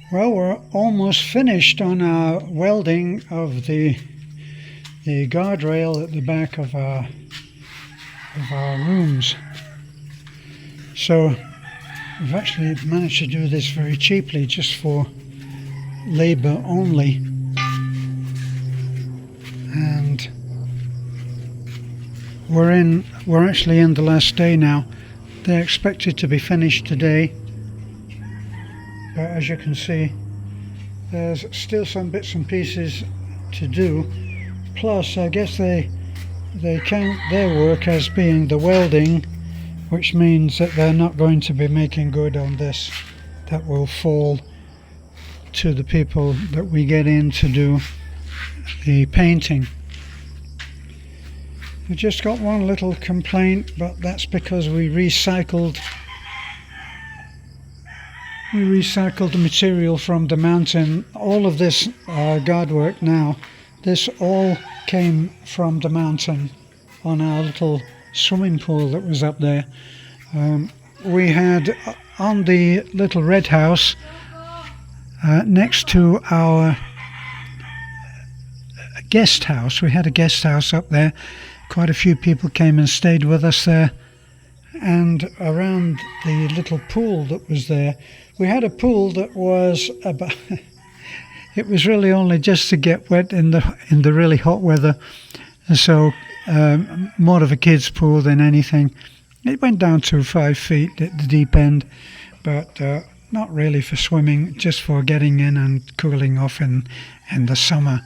Well, we're almost finished on our welding of the guardrail at the back of our rooms. So we've actually managed to do this very cheaply, just for labour only. And we're actually in the last day now. They're expected to be finished today. But as you can see, there's still some bits and pieces to do. Plus, I guess they count their work as being the welding, which means that they're not going to be making good on this. That will fall to the people that we get in to do the painting. We just got one little complaint, but that's because we recycled the material from the mountain. All of this guard work now, this all came from the mountain on our little swimming pool that was up there. We had on the little red house next to our guest house, we had a guest house up there. Quite a few people came and stayed with us there. And around the little pool that was there, we had a pool that was about it was really only just to get wet in the really hot weather, and so more of a kid's pool than anything. It went down to 5 feet at the deep end, but not really for swimming, just for getting in and cooling off in the summer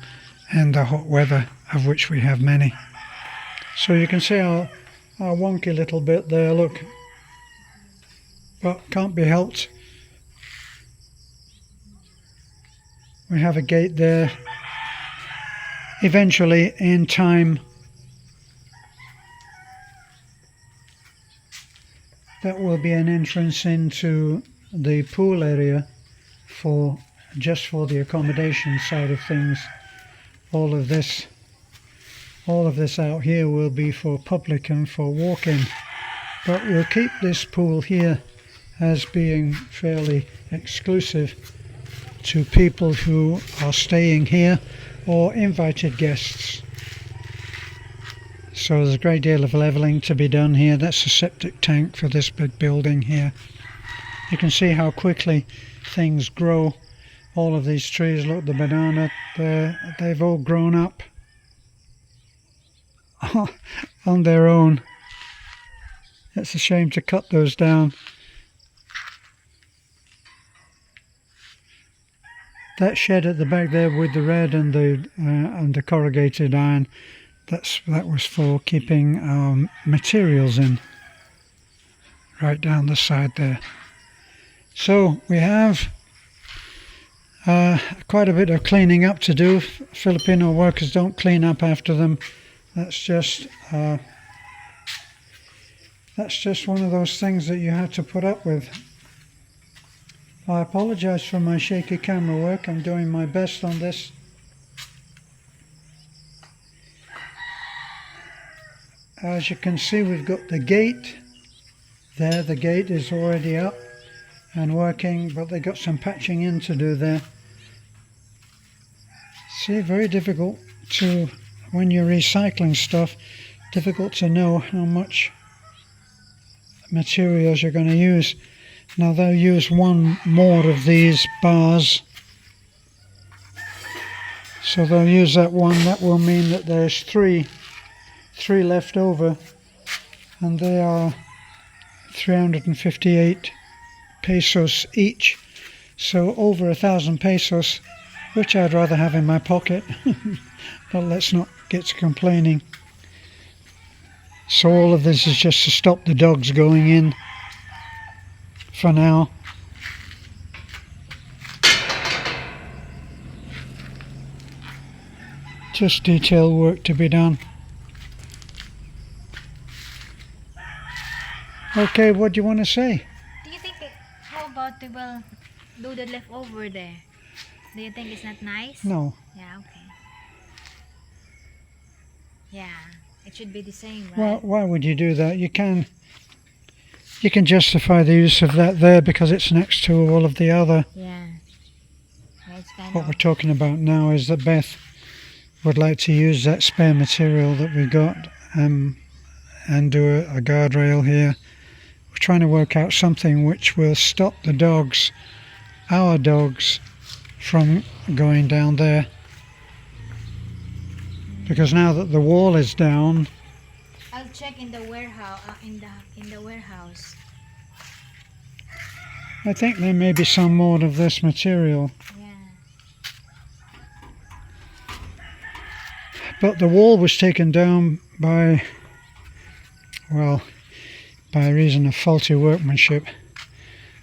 and the hot weather, of which we have many. So you can see our wonky little bit there, look, but can't be helped. We have a gate there. Eventually, in time, that will be an entrance into the pool area just for the accommodation side of things. All of this out here will be for public and for walk-in, but we'll keep this pool here as being fairly exclusive to people who are staying here or invited guests. So there's a great deal of levelling to be done here. That's a septic tank for this big building here. You can see how quickly things grow. All of these trees, look, the banana, they've all grown up on their own. It's a shame to cut those down. That shed at the back there with the red and the corrugated iron, that was for keeping our materials in, right down the side there. So we have quite a bit of cleaning up to do. Filipino workers don't clean up after them. That's just one of those things that you have to put up with. I apologize for my shaky camera work. I'm doing my best on this. As you can see, we've got the gate there. The gate is already up and working, but they got some patching in to do there. See, very difficult to, when you're recycling stuff, difficult to know how much materials you're going to use. Now they'll use one more of these bars, so they'll use that one. That will mean that there's three left over, and they are 358 pesos each, so over 1,000 pesos, which I'd rather have in my pocket. But let's not get to complaining. So all of this is just to stop the dogs going in for now. Just detail work to be done. Okay, what do you want to say? Do you think how about we will do the leftover there? Do you think it's not nice? No. Yeah, okay. Yeah, it should be the same, right? Why would you do that? You can justify the use of that there because it's next to all of the other. Yeah. kind what of. we're talking about now is that Beth would like to use that spare material that we got and do a guardrail here. We're trying to work out something which will stop the dogs, our dogs, from going down there. Because now that the wall is down, I'll check in the warehouse. In the warehouse. I think there may be some more of this material. Yeah. But the wall was taken down by, well, by reason of faulty workmanship.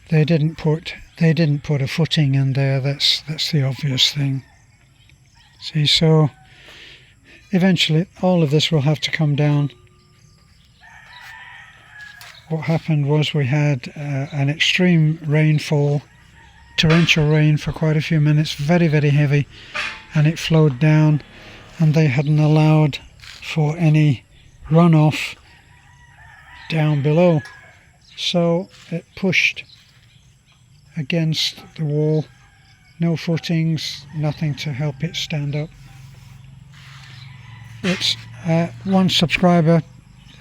They didn't put a footing in there. That's the obvious thing. See, so eventually all of this will have to come down. What happened was we had an extreme rainfall, torrential rain for quite a few minutes, very, very heavy, and it flowed down, and they hadn't allowed for any runoff down below. So it pushed against the wall, no footings, nothing to help it stand up. It's one subscriber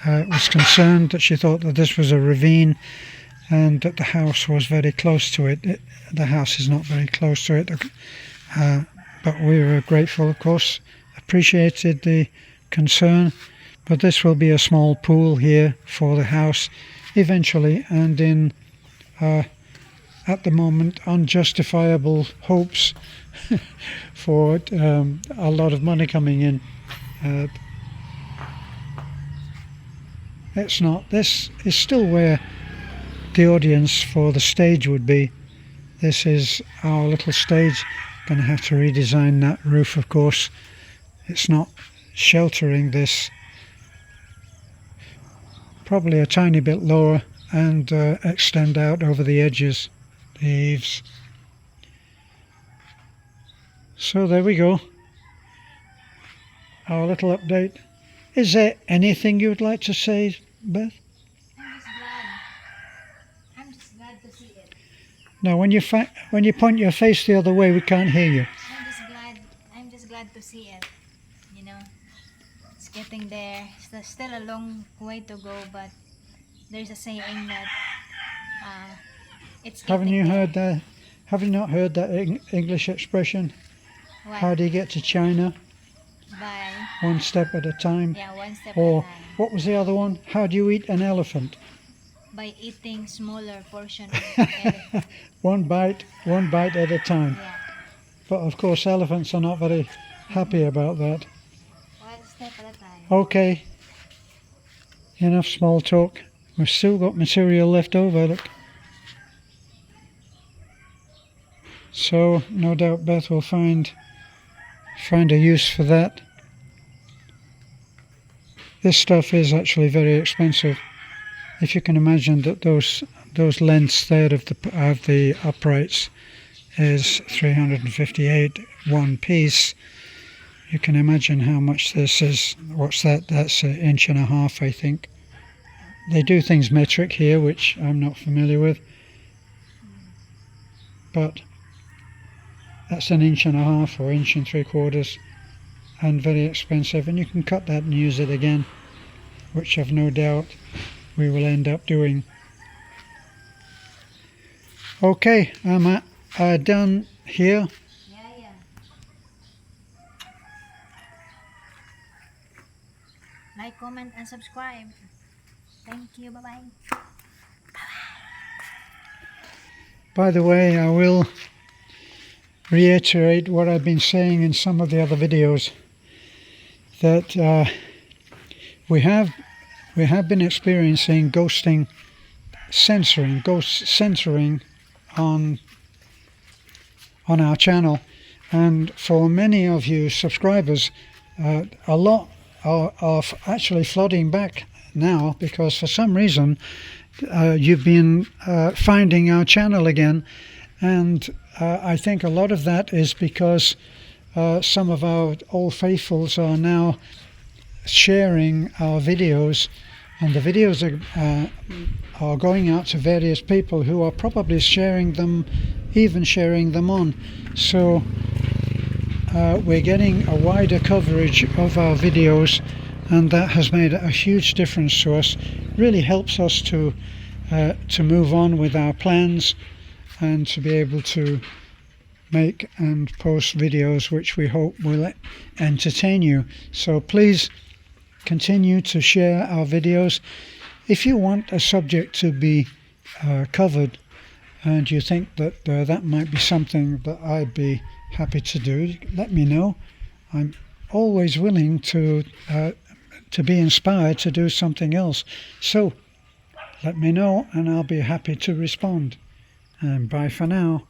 was concerned that she thought that this was a ravine and that the house was very close to it. The house is not very close to it, but we were grateful, of course, appreciated the concern. But this will be a small pool here for the house eventually, and in at the moment unjustifiable hopes for a lot of money coming in. It's not. This is still where the audience for the stage would be. This is our little stage. Going to have to redesign that roof, of course. It's not sheltering this. Probably a tiny bit lower and extend out over the edges, the eaves. So there we go. Our little update. Is there anything you would like to say, Beth? I'm just glad to see it. No, when you point your face the other way, we can't hear you. I'm just glad to see it. You know, it's getting there. There's still a long way to go, but there's a saying that it's getting Haven't you there. heard that? Have you not heard that English expression? What? How do you get to China? By One step at a time. yeah, one step Or at a time. what was the other one? How do you eat an elephant? By eating smaller portion of the elephant. One bite at a time. Yeah, But of course, elephants are not very happy about that. one step at a time. Okay, enough small talk. We've still got material left over, look. So no doubt Beth will find a use for that. This stuff is actually very expensive. If you can imagine that those lengths there of the uprights is 358 one piece, you can imagine how much this is. What's that? That's 1.5 inches, I think. They do things metric here, which I'm not familiar with, but that's 1.5 inches or 1.75 inches, and very expensive, and you can cut that and use it again, which I've no doubt we will end up doing. Okay, I'm done here. Yeah. Like, comment, and subscribe. Thank you. Bye-bye. By the way, I will reiterate what I've been saying in some of the other videos, that we have been experiencing ghost censoring on our channel, and for many of you subscribers, a lot are actually flooding back now, because for some reason you've been finding our channel again, and I think a lot of that is because some of our old faithfuls are now sharing our videos, and the videos are going out to various people who are probably sharing them on. So we're getting a wider coverage of our videos, and that has made a huge difference to us. Really helps us to move on with our plans and to be able to make and post videos which we hope will entertain you. So please continue to share our videos. If you want a subject to be covered and you think that that might be something that I'd be happy to do, let me know. I'm always willing to be inspired to do something else. So let me know and I'll be happy to respond. And bye for now.